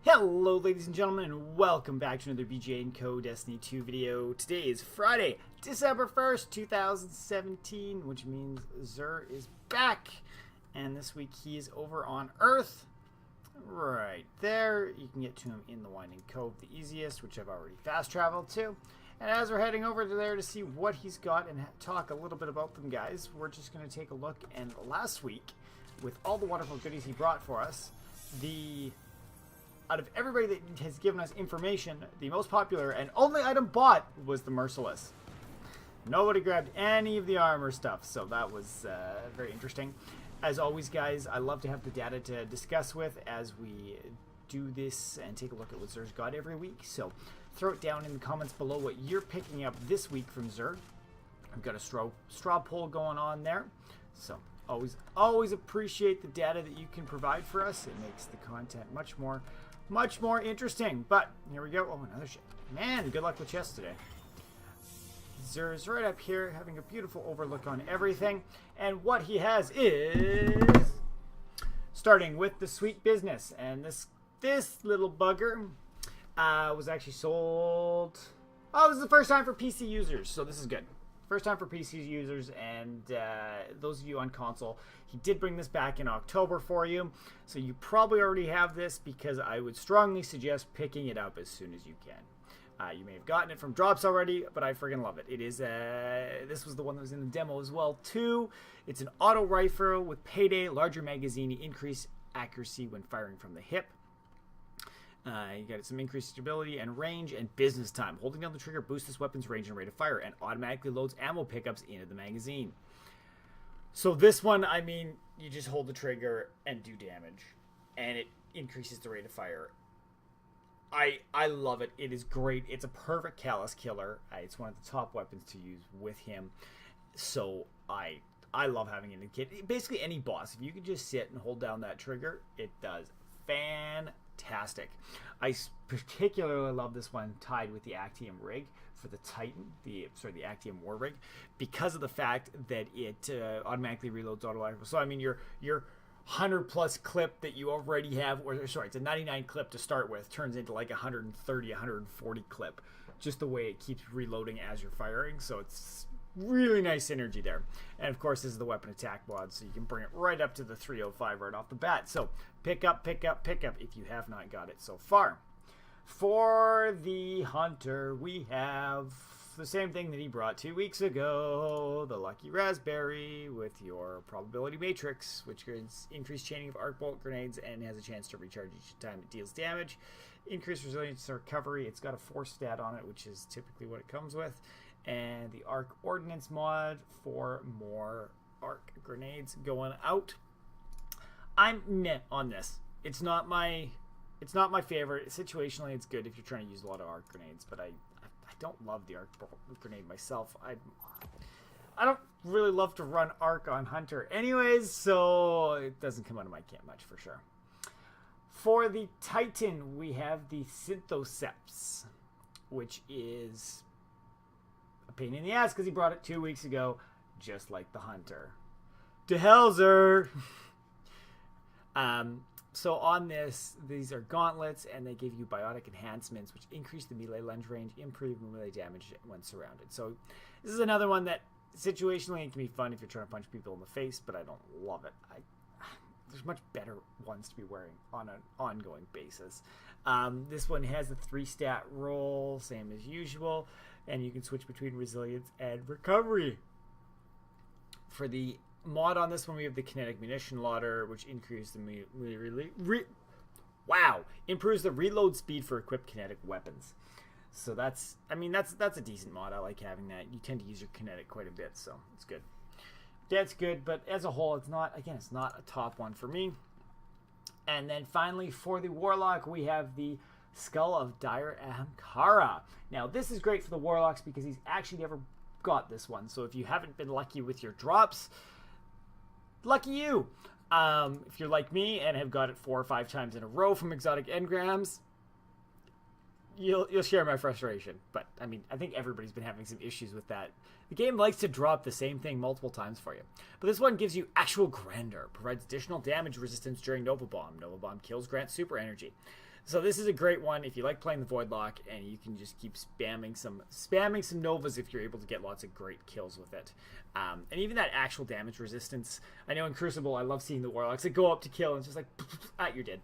Hello ladies and gentlemen, and welcome back to another BJ&Co Destiny 2 video. Today is Friday, December 1st, 2017, which means Sire is back. And this week he is over on Earth. Right there. You can get to him in the Winding Cove, the easiest, which I've already fast traveled to. And as we're heading over to there to see what he's got and talk a little bit about them guys, we're just going to take a look. And last week, with all the wonderful goodies he brought for us, out of everybody that has given us information, the most popular and only item bought was the Merciless. Nobody grabbed any of the armor stuff, so that was very interesting. As always, guys, I love to have the data to discuss with as we do this and take a look at what Sire's got every week. So throw it down in the comments below what you're picking up this week from Sire. I've got a straw poll going on there, so always appreciate the data that you can provide for us. It makes the content much more interesting. But here we go. Oh, another ship. Man, good luck with chests today. Sire's right up here having a beautiful overlook on everything. And what he has is starting with the sweet business. And this little bugger was actually sold. Oh, this is the first time for PC users, so this is good. First time for PC users, and those of you on console, he did bring this back in October for you, so you probably already have this because I would strongly suggest picking it up as soon as you can. You may have gotten it from drops already, but I friggin' love it. It is this was the one that was in the demo as well too. It's an auto rifle with payday, larger magazine, increased accuracy when firing from the hip. You got some increased stability and range and business time. Holding down the trigger boosts this weapon's range and rate of fire and automatically loads ammo pickups into the magazine. So this one, I mean, you just hold the trigger and do damage, and it increases the rate of fire. I love it. It is great. It's a perfect callus killer. It's one of the top weapons to use with him. So I love having it in the kit. Basically any boss, if you can just sit and hold down that trigger, it does fantastic. I particularly love this one tied with the Actium rig for the Titan, the Actium war rig, because of the fact that it automatically reloads auto rifle. So I mean your 100+ clip that you already have, or sorry, it's a 99 clip to start with, turns into like 130, 140 clip, just the way it keeps reloading as you're firing. So it's really nice synergy there. And of course, this is the weapon attack mod, so you can bring it right up to the 305 right off the bat. So pick up if you have not got it so far. For the Hunter, we have the same thing that he brought 2 weeks ago, the Lucky Raspberry with your probability matrix, which gives increased chaining of arc bolt grenades and has a chance to recharge each time it deals damage. Increased resilience and recovery. It's got a 4 stat on it, which is typically what it comes with. And the arc ordnance mod for more arc grenades going out. I'm meh on this. It's not my favorite. Situationally, it's good if you're trying to use a lot of arc grenades, but I don't love the arc grenade myself. I don't really love to run arc on Hunter anyways, so it doesn't come out of my camp much for sure. For the Titan, we have the Synthoceps, which is a pain in the ass because he brought it 2 weeks ago, just like the Hunter. To hell, Sire! So on this, these are gauntlets, and they give you biotic enhancements, which increase the melee lunge range, improve melee damage when surrounded. So this is another one that situationally it can be fun if you're trying to punch people in the face, but I don't love it. There's much better ones to be wearing on an ongoing basis. This one has a 3-stat roll, same as usual, and you can switch between resilience and recovery. For the mod on this one, we have the kinetic munition loader, which increases the improves the reload speed for equipped kinetic weapons. So that's a decent mod. I like having that. You tend to use your kinetic quite a bit, so it's good. That's good, but as a whole, it's not a top one for me. And then finally, for the Warlock, we have the Skull of Dire Ahamkara. Now, this is great for the Warlocks because he's actually never got this one. So if you haven't been lucky with your drops, lucky you. If you're like me and have got it 4 or 5 times in a row from exotic engrams, you'll share my frustration. But I mean, I think everybody's been having some issues with that. The game likes to drop the same thing multiple times for you. But this one gives you actual grandeur, provides additional damage resistance during Nova Bomb. Nova Bomb kills grants super energy. So this is a great one if you like playing the Voidlock, and you can just keep spamming some Novas if you're able to get lots of great kills with it. And even that actual damage resistance. I know in Crucible, I love seeing the Warlocks that go up to kill, and it's just like, you're dead.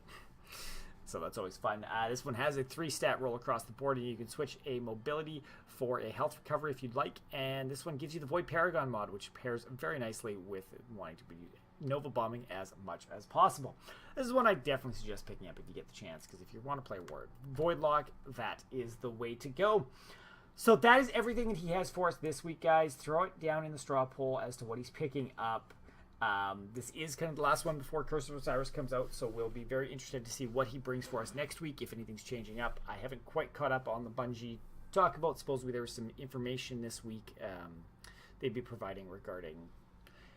So that's always fun. This one has a 3-stat roll across the board, and you can switch a mobility for a health recovery if you'd like. And this one gives you the Void Paragon mod, which pairs very nicely with wanting to be Nova bombing as much as possible. This is one I definitely suggest picking up if you get the chance, because if you want to play Voidlock, that is the way to go. So that is everything that he has for us this week, guys. Throw it down in the straw poll as to what he's picking up. This is kind of the last one before Curse of Osiris comes out, so we'll be very interested to see what he brings for us next week, if anything's changing up. I haven't quite caught up on the Bungie talk about. Supposedly there was some information this week they'd be providing regarding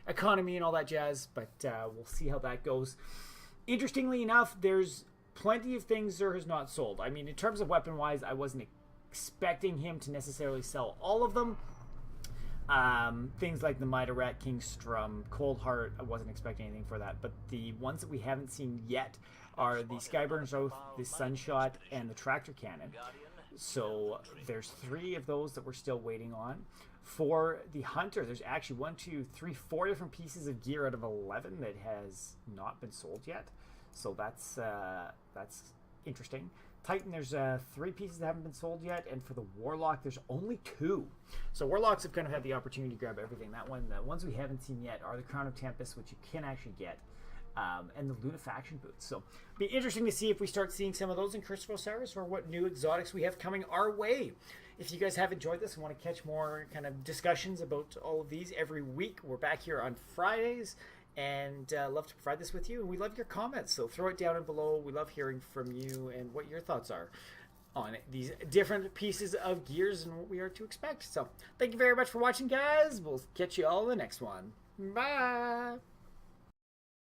economy and all that jazz, but we'll see how that goes. Interestingly enough, there's plenty of things Xur has not sold. I mean, in terms of weapon-wise, I wasn't expecting him to necessarily sell all of them. Things like the Mitre Rat, King's Strum, Cold Heart, I wasn't expecting anything for that, but the ones that we haven't seen yet are the Skyburner's Oath, the Sunshot, and the Tractor Cannon. So there's 3 of those that we're still waiting on. For the Hunter, there's actually 4 different pieces of gear out of 11 that has not been sold yet. So that's interesting. Titan, there's 3 pieces that haven't been sold yet, and for the Warlock, there's only 2. So Warlocks have kind of had the opportunity to grab everything. The ones we haven't seen yet are the Crown of Tempest, which you can actually get, and the Lunafaction boots. So it'll be interesting to see if we start seeing some of those in Curse of Osiris, or what new exotics we have coming our way. If you guys have enjoyed this and want to catch more kind of discussions about all of these every week, we're back here on Fridays, and love to provide this with you. And we love your comments, so throw it down below. We love hearing from you and what your thoughts are on these different pieces of gears and what we are to expect. So thank you very much for watching, guys. We'll catch you all in the next one. Bye.